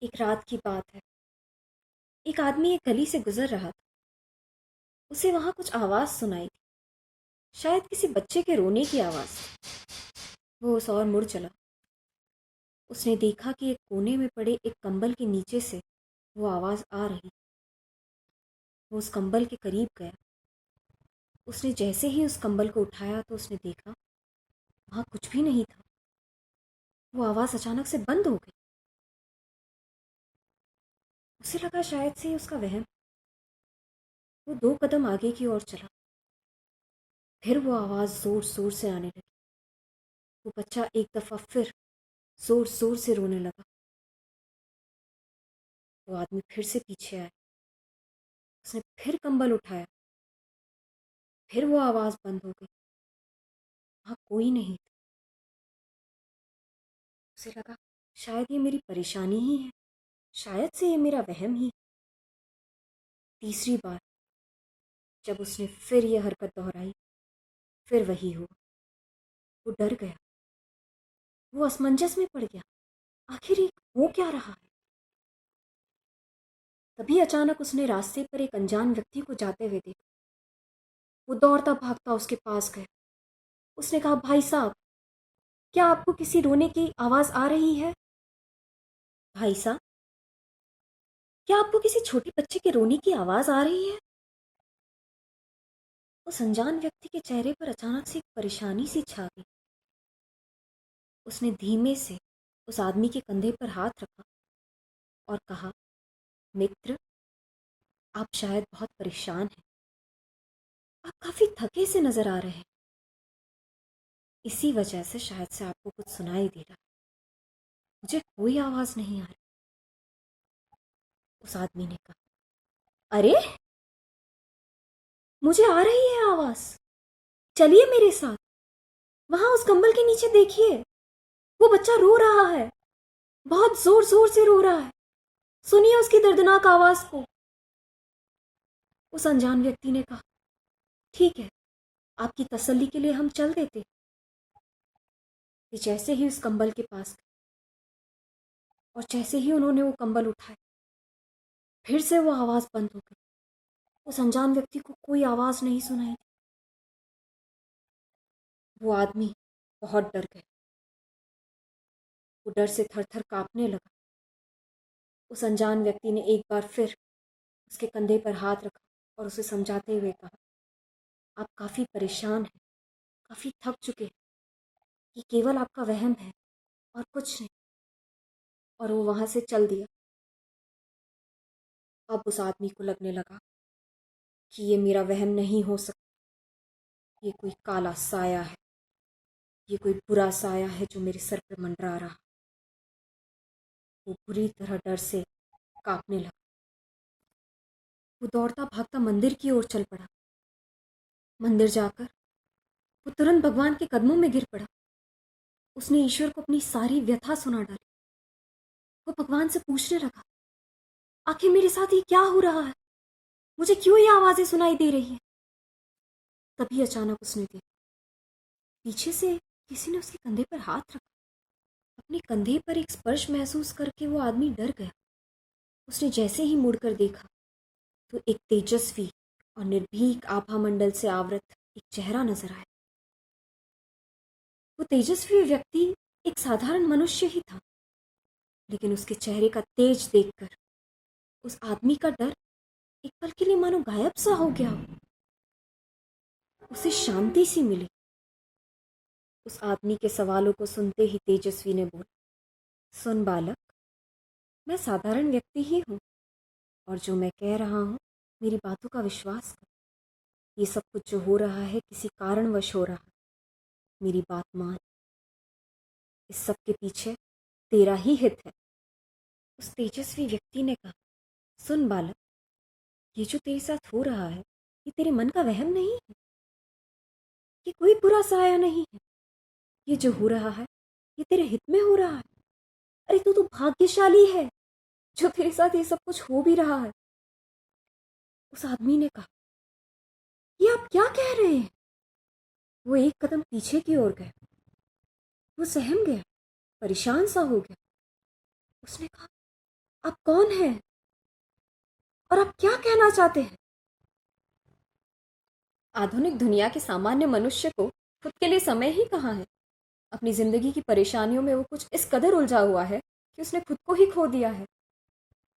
एक रात की बात है। एक आदमी एक गली से गुजर रहा था। उसे वहां कुछ आवाज सुनाई थी। शायद किसी बच्चे के रोने की आवाज थी। वो उस ओर मुड़ चला। उसने देखा कि एक कोने में पड़े एक कंबल के नीचे से वो आवाज आ रही। वो उस कंबल के करीब गया। उसने जैसे ही उस कंबल को उठाया तो उसने देखा वहां कुछ भी नहीं था। वो आवाज अचानक से बंद हो गई। उसे लगा शायद से ये उसका वहम। वो 2 कदम आगे की ओर चला। फिर वो आवाज जोर जोर से आने लगी। वो बच्चा एक दफा फिर जोर जोर से रोने लगा। वो आदमी फिर से पीछे आया। उसने फिर कंबल उठाया। फिर वो आवाज बंद हो गई। वहां कोई नहीं था। उसे लगा शायद ये मेरी परेशानी ही है। शायद से ये मेरा वहम ही। तीसरी बार जब उसने फिर ये हरकत दोहराई, फिर वही हुआ। वो डर गया। वो असमंजस में पड़ गया। आखिर ये हो क्या रहा है। तभी अचानक उसने रास्ते पर एक अनजान व्यक्ति को जाते हुए देखा। वो दौड़ता भागता उसके पास गया। उसने कहा, भाई साहब, क्या आपको किसी रोने की आवाज आ रही है? भाई साहब, क्या आपको किसी छोटे बच्चे के रोने की आवाज आ रही है? उस अनजान व्यक्ति के चेहरे पर अचानक से एक परेशानी सी छा गई। उसने धीमे से उस आदमी के कंधे पर हाथ रखा और कहा, मित्र, आप शायद बहुत परेशान हैं। आप काफी थके से नजर आ रहे हैं। इसी वजह से शायद से आपको कुछ सुनाई दे रहा है। मुझे कोई आवाज नहीं आ रही। उस आदमी ने कहा, अरे, मुझे आ रही है आवाज। चलिए मेरे साथ। वहां उस कंबल के नीचे देखिए। वो बच्चा रो रहा है। बहुत जोर जोर से रो रहा है। सुनिए उसकी दर्दनाक आवाज को। उस अनजान व्यक्ति ने कहा, ठीक है, आपकी तसल्ली के लिए हम चल देते। वे जैसे ही उस कंबल के पास गए और जैसे ही उन्होंने वो कंबल उठाए, फिर से वो आवाज बंद हो गई। उस अनजान व्यक्ति को कोई आवाज नहीं सुनाई। वो आदमी बहुत डर गया। वो डर से थर थर कांपने लगा। उस अनजान व्यक्ति ने एक बार फिर उसके कंधे पर हाथ रखा और उसे समझाते हुए कहा, आप काफी परेशान हैं, काफी थक चुके हैं। ये केवल आपका वहम है और कुछ नहीं। और वो वहां से चल दिया। अब उस आदमी को लगने लगा कि ये मेरा वहम नहीं हो सकता। ये कोई काला साया है। ये कोई बुरा साया है जो मेरे सर पर मंडरा रहा। वो बुरी तरह डर से कांपने लगा। वो दौड़ता भागता मंदिर की ओर चल पड़ा। मंदिर जाकर वो तुरंत भगवान के कदमों में गिर पड़ा। उसने ईश्वर को अपनी सारी व्यथा सुना डाली। वो भगवान से पूछने लगा, आखिर मेरे साथ ये क्या हो रहा है? मुझे क्यों ये आवाजें सुनाई दे रही हैं? तभी अचानक उसने देखा, पीछे से किसी ने उसके कंधे पर हाथ रखा। अपने कंधे पर एक स्पर्श महसूस करके वो आदमी डर गया। उसने जैसे ही मुड़कर देखा तो एक तेजस्वी और निर्भीक आभा मंडल से आवृत एक चेहरा नजर आया। वो तेजस्वी व्यक्ति एक साधारण मनुष्य ही था, लेकिन उसके चेहरे का तेज देखकर उस आदमी का डर एक पल के लिए मानो गायब सा हो गया। उसे शांति सी मिली। उस आदमी के सवालों को सुनते ही तेजस्वी ने बोला, सुन बालक, मैं साधारण व्यक्ति ही हूँ और जो मैं कह रहा हूँ मेरी बातों का विश्वास कर। ये सब कुछ जो हो रहा है किसी कारणवश हो रहा है। मेरी बात मान। इस सब के पीछे तेरा ही हित है। उस तेजस्वी व्यक्ति ने कहा, सुन बालक, ये जो तेरे साथ हो रहा है ये तेरे मन का वहम नहीं है। ये कोई बुरा साया नहीं है। ये जो हो रहा है ये तेरे हित में हो रहा है। अरे तू तो भाग्यशाली है जो तेरे साथ ये सब कुछ हो भी रहा है। उस आदमी ने कहा, ये आप क्या कह रहे हैं? वो एक कदम पीछे की ओर गया। वो सहम गया, परेशान सा हो गया। उसने कहा, आप कौन हैं और आप क्या कहना चाहते हैं? आधुनिक दुनिया के सामान्य मनुष्य को खुद के लिए समय ही कहाँ है। अपनी जिंदगी की परेशानियों में वो कुछ इस कदर उलझा हुआ है कि उसने खुद को ही खो दिया है।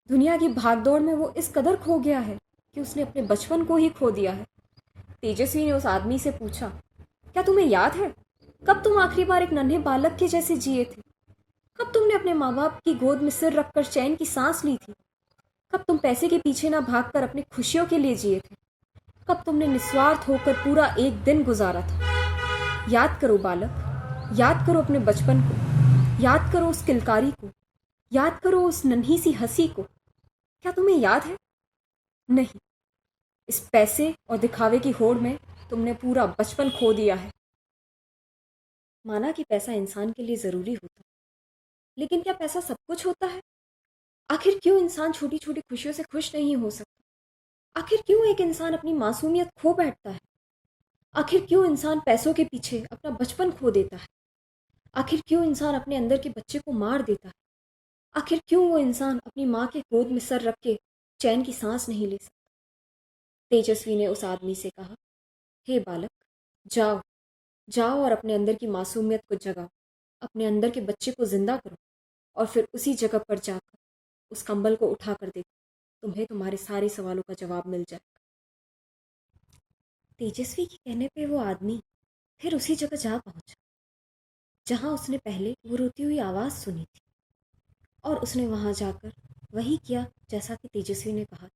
दुनिया की भागदौड़ में वो इस कदर खो गया है कि उसने अपने बचपन को ही खो दिया है। तेजस्वी ने उस आदमी से पूछा, क्या तुम्हें याद है कब तुम आखिरी बार एक नन्हे बालक के जैसे जिए थे? कब तुमने अपने माँ बाप की गोद में सिर रखकर चैन की सांस ली थी? कब तुम पैसे के पीछे ना भागकर अपनी खुशियों के लिए जिए थे? कब तुमने निस्वार्थ होकर पूरा एक दिन गुजारा था? याद करो बालक, याद करो अपने बचपन को, याद करो उस किलकारी को, याद करो उस नन्ही सी हंसी को। क्या तुम्हें याद है? नहीं, इस पैसे और दिखावे की होड़ में तुमने पूरा बचपन खो दिया है। माना कि पैसा इंसान के लिए ज़रूरी होता, लेकिन क्या पैसा सब कुछ होता है? आखिर क्यों इंसान छोटी छोटी खुशियों से खुश नहीं हो सकता? आखिर क्यों एक इंसान अपनी मासूमियत खो बैठता है? आखिर क्यों इंसान पैसों के पीछे अपना बचपन खो देता है? आखिर क्यों इंसान अपने अंदर के बच्चे को मार देता है? आखिर क्यों वो इंसान अपनी माँ के गोद में सर रख के चैन की सांस नहीं ले सकता? तेजस्वी ने उस आदमी से कहा, हे बालक, जाओ, जाओ और अपने अंदर की मासूमियत को जगाओ, अपने अंदर के बच्चे को जिंदा करो और फिर उसी जगह पर जाकर उस कंबल को उठा कर देखो, तुम्हें तुम्हारे सारे सवालों का जवाब मिल जाएगा। तेजस्वी के कहने पे वो आदमी फिर उसी जगह जा पहुंचा जहां उसने पहले वो रोती हुई आवाज़ सुनी थी, और उसने वहां जाकर वही किया जैसा कि तेजस्वी ने कहा था।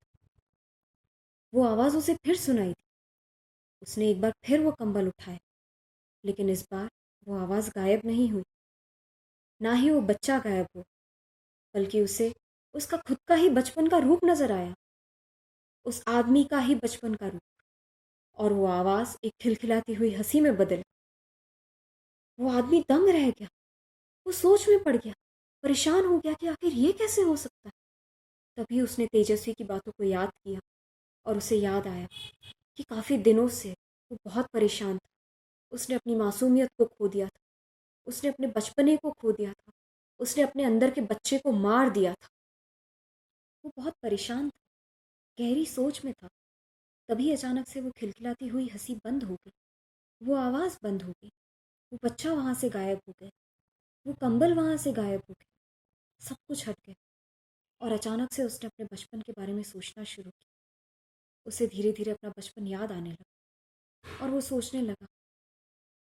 वो आवाज़ उसे फिर सुनाई दी। उसने एक बार फिर वो कंबल उठाया, लेकिन इस बार वो आवाज़ गायब नहीं हुई, ना ही वो बच्चा गायब हुआ, बल्कि उसे उसका खुद का ही बचपन का रूप नजर आया, उस आदमी का ही बचपन का रूप। और वो आवाज़ एक खिलखिलाती हुई हंसी में बदल। वो आदमी दंग रह गया, वो सोच में पड़ गया, परेशान हो गया कि आखिर ये कैसे हो सकता है। तभी उसने तेजस्वी की बातों को याद किया और उसे याद आया कि काफ़ी दिनों से वो बहुत परेशान था। उसने अपनी मासूमियत को खो दिया था, उसने अपने बचपने को खो दिया था, उसने अपने अंदर के बच्चे को मार दिया था। वो बहुत परेशान था, गहरी सोच में था। तभी अचानक से वो खिलखिलाती हुई हंसी बंद हो गई, वो आवाज़ बंद हो गई, वो बच्चा वहाँ से गायब हो गया, वो कंबल वहाँ से गायब हो गया, सब कुछ हट गया। और अचानक से उसने अपने बचपन के बारे में सोचना शुरू किया। उसे धीरे धीरे अपना बचपन याद आने लगा और वो सोचने लगा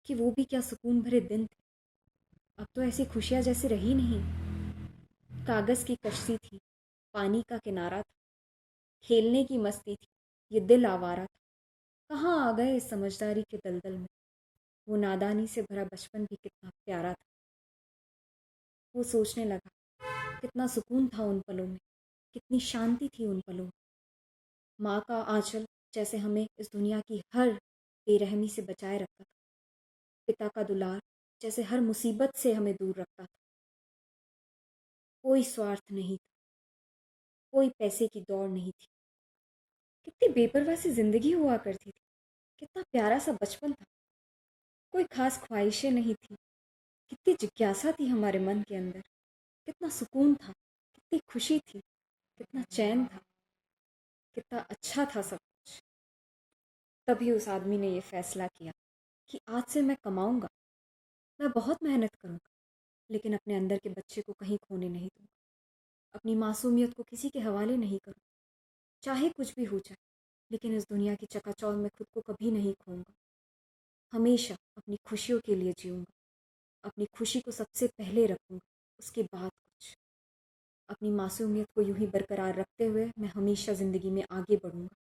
कि वो भी क्या सुकून भरे दिन थे। अब तो ऐसी खुशियाँ जैसी रही नहीं। कागज़ की कश्ती थी, पानी का किनारा था, खेलने की मस्ती थी, ये दिल आवारा था। कहाँ आ गए इस समझदारी के दलदल में? वो नादानी से भरा बचपन भी कितना प्यारा था। वो सोचने लगा, कितना सुकून था उन पलों में, कितनी शांति थी उन पलों में। माँ का आंचल जैसे हमें इस दुनिया की हर बेरहमी से बचाए रखता था। पिता का दुलार जैसे हर मुसीबत से हमें दूर रखता था। कोई स्वार्थ नहीं था, कोई पैसे की दौड़ नहीं थी। कितनी बेपरवाह सी जिंदगी हुआ करती थी, कितना प्यारा सा बचपन था। कोई खास ख्वाहिशें नहीं थी, कितनी जिज्ञासा थी हमारे मन के अंदर, कितना सुकून था, कितनी खुशी थी, कितना चैन था, कितना अच्छा था सब कुछ। तभी उस आदमी ने ये फैसला किया कि आज से मैं कमाऊंगा, मैं बहुत मेहनत करूंगा, लेकिन अपने अंदर के बच्चे को कहीं खोने नहीं दूंगा, अपनी मासूमियत को किसी के हवाले नहीं करूंगा। चाहे कुछ भी हो जाए, लेकिन इस दुनिया की चकाचौंध में खुद को कभी नहीं खोऊंगा। हमेशा अपनी खुशियों के लिए जीऊंगा, अपनी खुशी को सबसे पहले रखूंगा, उसके बाद कुछ। अपनी मासूमियत को यूं ही बरकरार रखते हुए मैं हमेशा ज़िंदगी में आगे बढ़ूंगा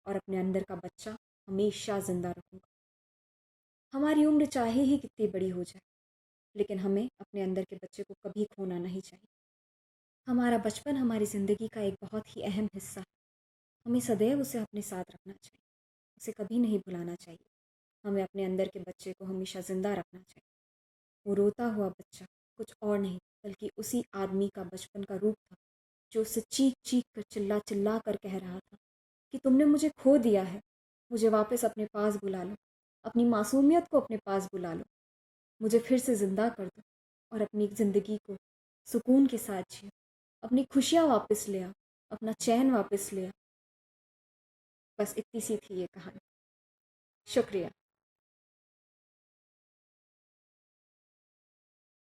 और अपने अंदर का बच्चा हमेशा ज़िंदा रखूंगा। हमारी उम्र चाहे ही कितनी बड़ी हो जाए, लेकिन हमें अपने अंदर के बच्चे को कभी खोना नहीं चाहिए। हमारा बचपन हमारी ज़िंदगी का एक बहुत ही अहम हिस्सा है। हमें सदैव उसे अपने साथ रखना चाहिए, उसे कभी नहीं भुलाना चाहिए। हमें अपने अंदर के बच्चे को हमेशा ज़िंदा रखना चाहिए। वो रोता हुआ बच्चा कुछ और नहीं बल्कि उसी आदमी का बचपन का रूप था, जो उससे चीख चीख कर चिल्ला चिल्ला कर कह रहा था कि तुमने मुझे खो दिया है, मुझे वापस अपने पास बुला लो, अपनी मासूमियत को अपने पास बुला लो, मुझे फिर से ज़िंदा कर दो और अपनी ज़िंदगी को सुकून के साथ जियो। अपनी खुशियाँ वापस ले आ, अपना चैन वापस ले आ। बस इतनी सी थी ये कहानी। शुक्रिया।